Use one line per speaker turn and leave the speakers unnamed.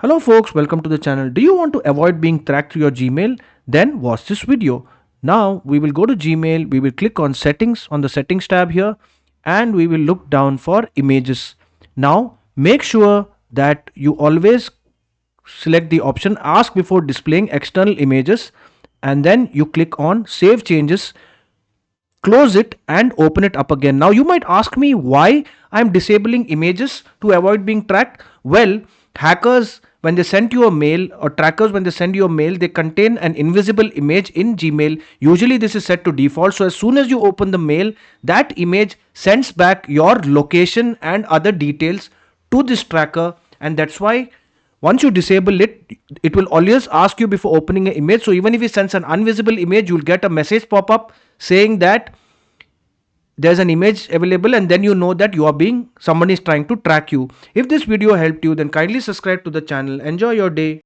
Hello folks, welcome to the channel. Do you want to avoid being tracked through your Gmail? Then watch this video. Now we will go to Gmail, we will click on settings on the settings tab here and we will look down for images. Now make sure that you always select the option ask before displaying external images and then you click on save changes, close it and open it up again. Now you might ask me why I'm disabling images to avoid being tracked. Well, hackers, when they send you a mail, or trackers, when they send you a mail, they contain an invisible image in Gmail. Usually this is set to default, so as soon as you open the mail, that image sends back your location and other details to this tracker, and that's why once you disable it, it will always ask you before opening an image. So even if it sends an invisible image, you'll get a message pop up saying that there's an image available, and then you know that someone is trying to track you. If this video helped you, then kindly subscribe to the channel. Enjoy your day.